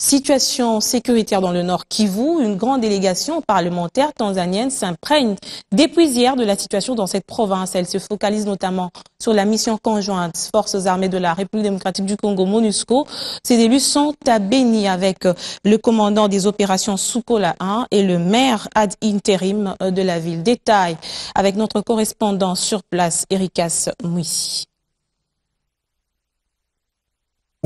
Situation sécuritaire dans le Nord Kivu, une grande délégation parlementaire tanzanienne s'imprègne depuis hier de la situation dans cette province. Elle se focalise notamment sur la mission conjointe Forces armées de la République démocratique du Congo, MONUSCO. Ces élus sont à Béni avec le commandant des opérations Soukola 1 et le maire ad intérim de la ville. Détail avec notre correspondant sur place, Erikas Mouissi.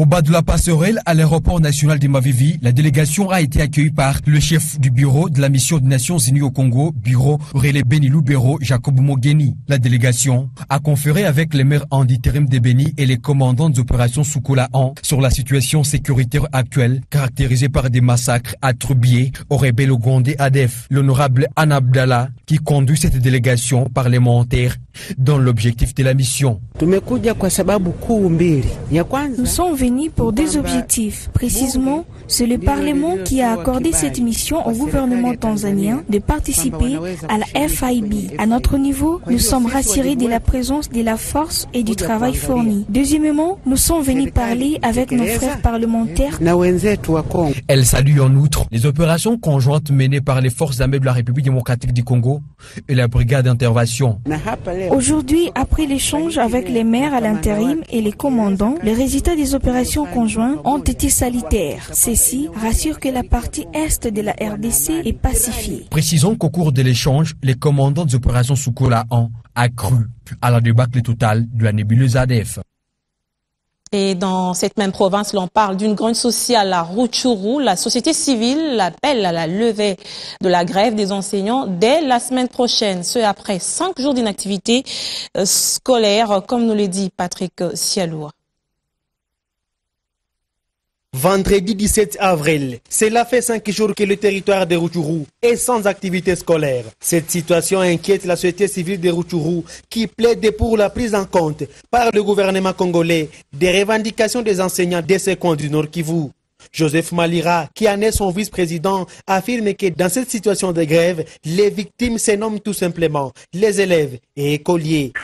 Au bas de la passerelle, à l'aéroport national de Mavivi, la délégation a été accueillie par le chef du bureau de la mission des Nations Unies au Congo, bureau Relais Béni Lubero, Jacob Mogeni. La délégation a conféré avec les maires en intérim de Béni et les commandants des opérations Soukola 1 sur la situation sécuritaire actuelle, caractérisée par des massacres attribués aux rebelles ougandais ADF. L'honorable Anna Abdallah, qui conduit cette délégation parlementaire dans l'objectif de la mission. Nous sommes venus pour deux objectifs. Précisément, c'est le Parlement qui a accordé cette mission au gouvernement tanzanien de participer à la FIB. À notre niveau, nous sommes rassurés de la présence de la force et du travail fourni. Deuxièmement, nous sommes venus parler avec nos frères parlementaires. Elle salue en outre les opérations conjointes menées par les forces armées de la République démocratique du Congo et la brigade d'intervention. Aujourd'hui, après l'échange avec les maires à l'intérim et les commandants, les résultats des opérations conjointes ont été salutaires. Ceci rassure que la partie est de la RDC est pacifiée. Précisons qu'au cours de l'échange, les commandants des opérations Soukola 1 a cru à la débâcle totale de la nébuleuse ADF. Et dans cette même province, l'on parle d'une grogne sociale à Rutshuru. La société civile appelle à la levée de la grève des enseignants dès la semaine prochaine. Ce après 5 jours d'inactivité scolaire, comme nous le dit Patrick Sialoua. Vendredi 17 avril, cela fait 5 jours que le territoire de Rutshuru est sans activité scolaire. Cette situation inquiète la société civile de Rutshuru qui plaide pour la prise en compte par le gouvernement congolais des revendications des enseignants des secondes du Nord Kivu. Joseph Malira, qui en est son vice-président, affirme que dans cette situation de grève, les victimes se nomment tout simplement les élèves et écoliers.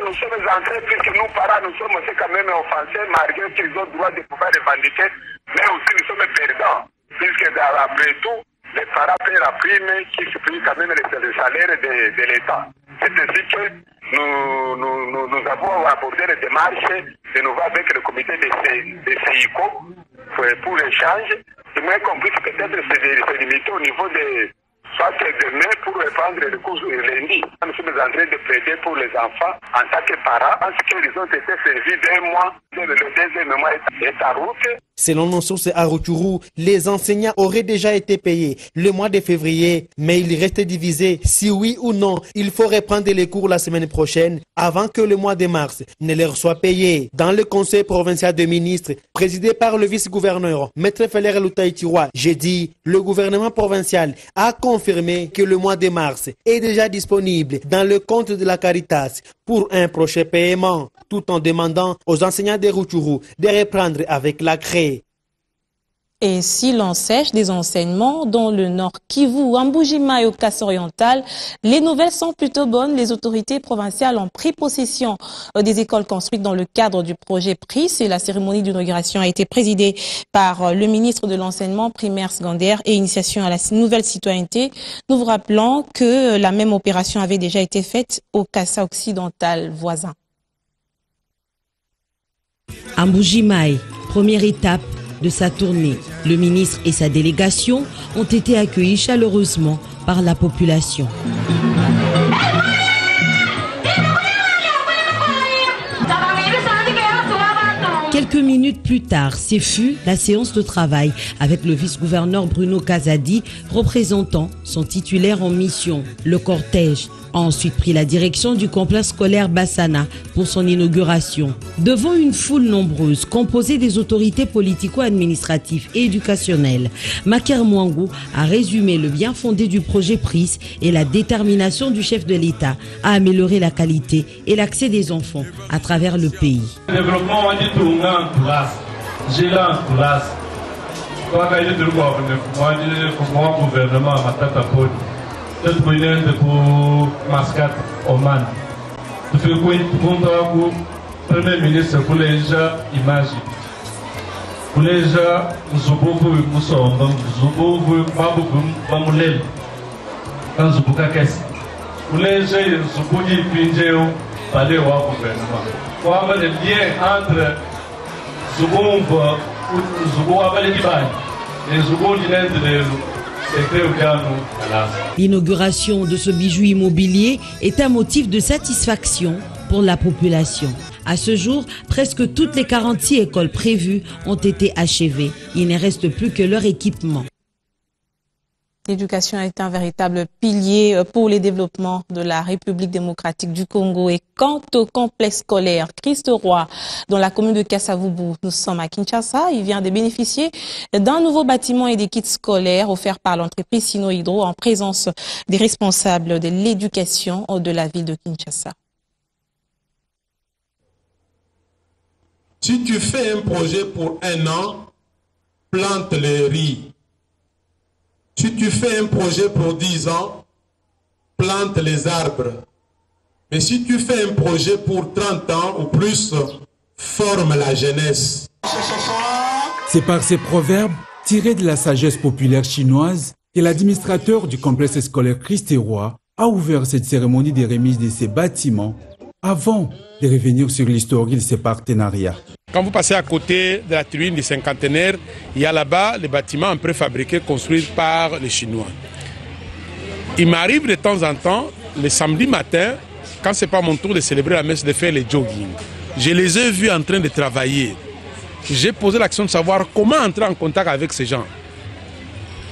Nous sommes entrés puisque nous parents nous sommes aussi quand même offensés malgré qu'ils ont le droit de pouvoir revendiquer, mais aussi nous sommes perdants puisque après tout les parents paient la prime qui supprime quand même le salaire de l'État. C'est ainsi que nous avons abordé les démarches de nouveau avec le comité de CICO pour l'échange. Du moins qu'on puisse peut-être se limiter au niveau de soit demain pour répandre les cours lundi. Nous sommes en train de plaider pour les enfants en tant que parents, en ce qu'ils ont été servis d'un mois. Le deuxième mois est à route. Selon nos sources à Rutshuru, les enseignants auraient déjà été payés le mois de février, mais il reste divisé si oui ou non il faut reprendre les cours la semaine prochaine avant que le mois de mars ne leur soit payé. Dans le conseil provincial de ministres, présidé par le vice-gouverneur Maître Feller Lutaïtiwa, jeudi, le gouvernement provincial a confirmé que le mois de mars est déjà disponible dans le compte de la Caritas pour un prochain paiement, tout en demandant aux enseignants de Rutshuru de reprendre avec la craie. Et si l'on sèche des enseignements dans le Nord Kivu, à Mbujima et au Kassai-Oriental, les nouvelles sont plutôt bonnes. Les autorités provinciales ont pris possession des écoles construites dans le cadre du projet PRIS et la cérémonie d'inauguration a été présidée par le ministre de l'enseignement primaire secondaire et initiation à la nouvelle citoyenneté. Nous vous rappelons que la même opération avait déjà été faite au Kassai-Occidental voisin. À Mbujimaï, première étape de sa tournée, le ministre et sa délégation ont été accueillis chaleureusement par la population. Quelques minutes plus tard, ce fut la séance de travail avec le vice-gouverneur Bruno Kazadi, représentant son titulaire en mission. Le cortège a ensuite pris la direction du complexe scolaire Bassana pour son inauguration. Devant une foule nombreuse composée des autorités politico-administratives et éducationnelles, Maker Mwangu a résumé le bien fondé du projet PRIS et la détermination du chef de l'État à améliorer la qualité et l'accès des enfants à travers le pays. Le développement, on dit tout en classe. J'ai là en classe. Quand il y a des gouvernement à Matata-Poli, cette moyenne pour Mascat, Oman. Tu fais quoi pour le Premier ministre pour les gens imagés. L'inauguration de ce bijou immobilier est un motif de satisfaction pour la population. À ce jour, presque toutes les 46 écoles prévues ont été achevées. Il ne reste plus que leur équipement. L'éducation est un véritable pilier pour le développement de la République démocratique du Congo. Et quant au complexe scolaire Christ-Roi, dans la commune de Kassavubu, nous sommes à Kinshasa. Il vient de bénéficier d'un nouveau bâtiment et des kits scolaires offerts par l'entreprise Sino Hydro en présence des responsables de l'éducation de la ville de Kinshasa. Si tu fais un projet pour 1 an, plante le riz. Si tu fais un projet pour 10 ans, plante les arbres. Mais si tu fais un projet pour 30 ans ou plus, forme la jeunesse. C'est par ces proverbes tirés de la sagesse populaire chinoise que l'administrateur du complexe scolaire Christ-Roi a ouvert cette cérémonie de remise de ces bâtiments avant de revenir sur l'historique de ces partenariats. Quand vous passez à côté de la tribune du cinquantenaire, il y a là-bas les bâtiments préfabriqués construits par les Chinois. Il m'arrive de temps en temps, le samedi matin, quand ce n'est pas mon tour de célébrer la messe, de faire les jogging. Je les ai vus en train de travailler. J'ai posé l'action de savoir comment entrer en contact avec ces gens.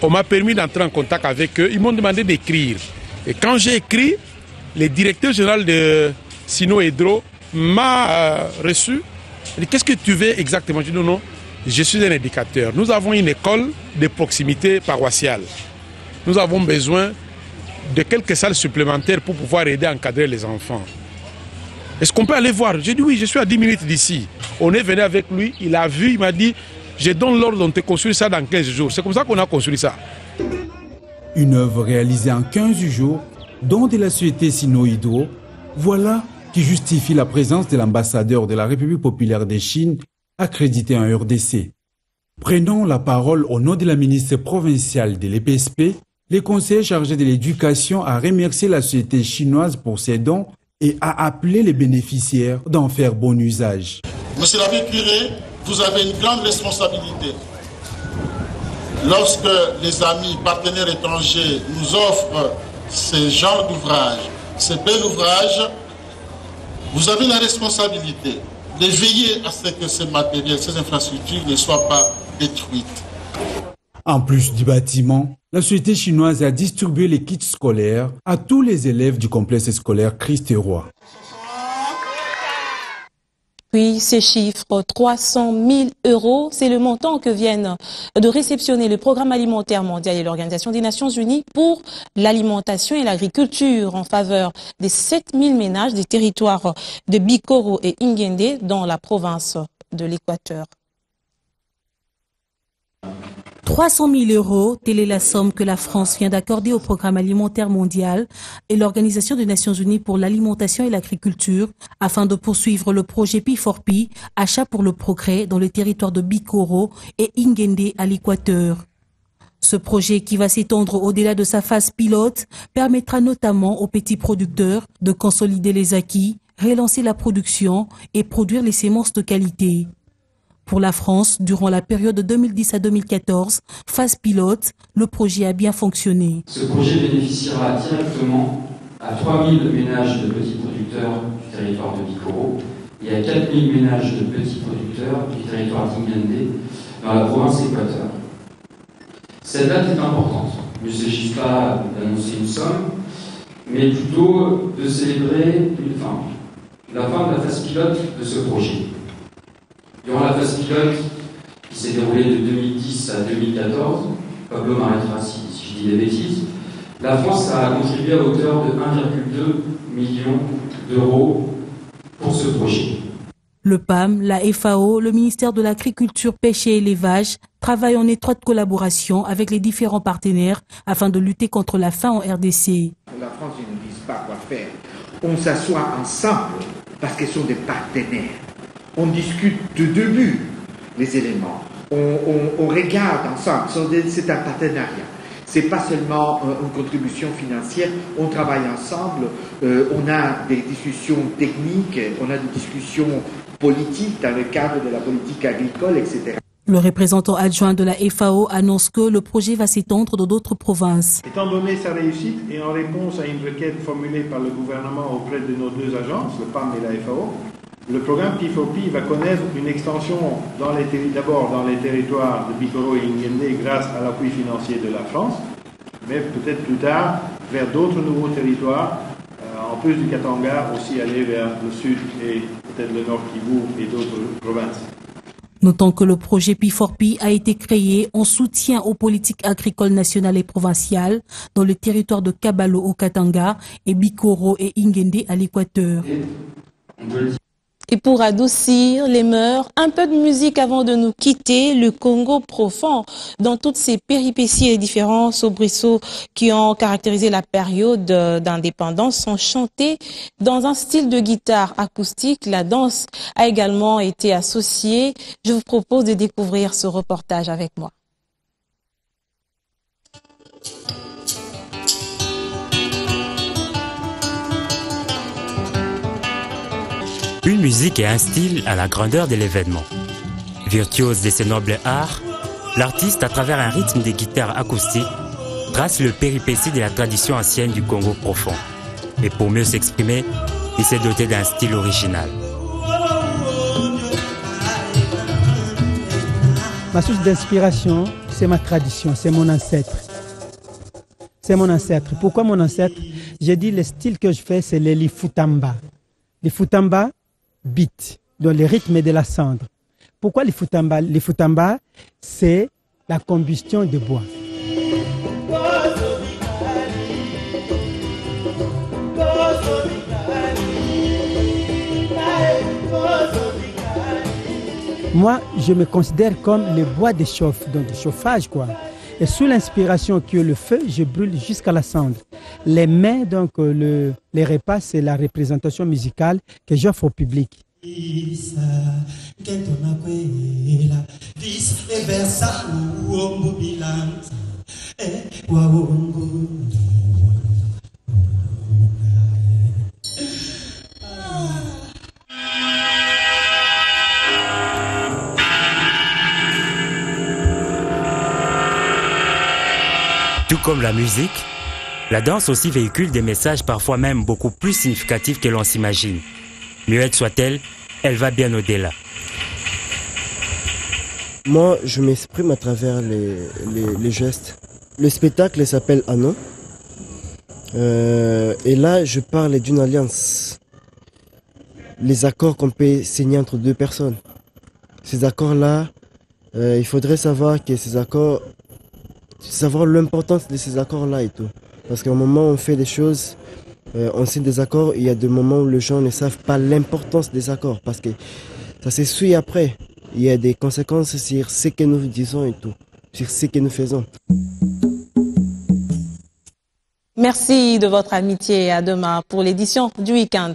On m'a permis d'entrer en contact avec eux. Ils m'ont demandé d'écrire. Et quand j'ai écrit, le directeur général de Sino Hydro m'a reçu. Il dit, qu'est-ce que tu veux exactement? Je dis non, je suis un éducateur. Nous avons une école de proximité paroissiale. Nous avons besoin de quelques salles supplémentaires pour pouvoir aider à encadrer les enfants. Est-ce qu'on peut aller voir? J'ai dit oui, je suis à 10 minutes d'ici. On est venu avec lui, il a vu, il m'a dit, je donne l'ordre de construire ça dans 15 jours. C'est comme ça qu'on a construit ça. Une œuvre réalisée en 15 jours, dont de la société Sino Hydro, voilà qui justifie la présence de l'ambassadeur de la République populaire de Chine accrédité en RDC. Prenons la parole au nom de la ministre provinciale de l'EPSP. Les conseillers chargés de l'éducation a remercié la société chinoise pour ses dons et a appelé les bénéficiaires d'en faire bon usage. Monsieur l'abbé curé, vous avez une grande responsabilité. Lorsque les amis, partenaires étrangers nous offrent ce genre d'ouvrage, ce bel ouvrage, vous avez la responsabilité de veiller à ce que ces matériels, ces infrastructures ne soient pas détruites. En plus du bâtiment, la société chinoise a distribué les kits scolaires à tous les élèves du complexe scolaire Christ-Roi. Puis ces chiffres, 300 000 €, c'est le montant que viennent de réceptionner le Programme alimentaire mondial et l'Organisation des Nations Unies pour l'alimentation et l'agriculture en faveur des 7 000 ménages des territoires de Bikoro et Ingende dans la province de l'Équateur. 300 000 €, telle est la somme que la France vient d'accorder au Programme alimentaire mondial et l'Organisation des Nations Unies pour l'alimentation et l'agriculture afin de poursuivre le projet P4P, achat pour le progrès dans le territoire de Bikoro et Ingende à l'Équateur. Ce projet, qui va s'étendre au-delà de sa phase pilote, permettra notamment aux petits producteurs de consolider les acquis, relancer la production et produire les semences de qualité. Pour la France, durant la période de 2010 à 2014, phase pilote, le projet a bien fonctionné. Ce projet bénéficiera directement à 3 000 ménages de petits producteurs du territoire de Bikoro et à 4 000 ménages de petits producteurs du territoire d'Ingende dans la province Équateur. Cette date est importante. Il ne s'agit pas d'annoncer une somme, mais plutôt de célébrer la fin de la phase pilote de ce projet. Durant la phase pilote, qui s'est déroulée de 2010 à 2014, Pablo m'arrêtera si je dis des bêtises, la France a contribué à hauteur de 1,2 million d'euros pour ce projet. Le PAM, la FAO, le ministère de l'Agriculture, Pêche et Élevage travaillent en étroite collaboration avec les différents partenaires afin de lutter contre la faim en RDC. La France ne dit pas quoi faire. On s'assoit ensemble parce qu'ils sont des partenaires. On discute de début les éléments. on regarde ensemble, c'est un partenariat. C'est pas seulement une contribution financière, on travaille ensemble, on a des discussions techniques, on a des discussions politiques dans le cadre de la politique agricole, etc. Le représentant adjoint de la FAO annonce que le projet va s'étendre dans d'autres provinces. Étant donné sa réussite et en réponse à une requête formulée par le gouvernement auprès de nos deux agences, le PAM et la FAO, le programme P4P va connaître une extension d'abord dans les territoires de Bikoro et Ingende grâce à l'appui financier de la France, mais peut-être plus tard vers d'autres nouveaux territoires, en plus du Katanga, aussi aller vers le sud et peut-être le nord Kivu et d'autres provinces. Notons que le projet P4P a été créé en soutien aux politiques agricoles nationales et provinciales dans le territoire de Kabalo au Katanga et Bikoro et Ingende à l'Équateur. Et pour adoucir les mœurs, un peu de musique avant de nous quitter. Le Congo profond, dans toutes ses péripéties et différents soubresauts qui ont caractérisé la période d'indépendance, sont chantés dans un style de guitare acoustique. La danse a également été associée. Je vous propose de découvrir ce reportage avec moi. Une musique et un style à la grandeur de l'événement. Virtuose de ces nobles arts, l'artiste, à travers un rythme de guitare acoustique, trace le péripétie de la tradition ancienne du Congo profond. Et pour mieux s'exprimer, il s'est doté d'un style original. Ma source d'inspiration, c'est ma tradition, c'est mon ancêtre. C'est mon ancêtre. Pourquoi mon ancêtre? J'ai dit le style que je fais, c'est les Lifutamba. Les Futamba, beat, dans le rythme de la cendre. Pourquoi les Futamba? Les Futamba, c'est la combustion de bois. Moi, je me considère comme le bois de chauffe, donc de chauffage, quoi. Et sous l'inspiration qui est le feu, je brûle jusqu'à la cendre. Les mains, donc les repas, c'est la représentation musicale que j'offre au public. Tout comme la musique, la danse aussi véhicule des messages parfois même beaucoup plus significatifs que l'on s'imagine. Muette soit-elle, elle va bien au-delà. Moi, je m'exprime à travers les gestes. Le spectacle s'appelle Anon. Et là, je parle d'une alliance. Les accords qu'on peut signer entre deux personnes. Ces accords-là, il faudrait savoir que ces accords... savoir l'importance de ces accords-là et tout. Parce qu'à un moment, on fait des choses, on signe des accords, et il y a des moments où les gens ne savent pas l'importance des accords. Parce que ça s'essuie après. Il y a des conséquences sur ce que nous disons et tout, sur ce que nous faisons. Merci de votre amitié et à demain pour l'édition du week-end.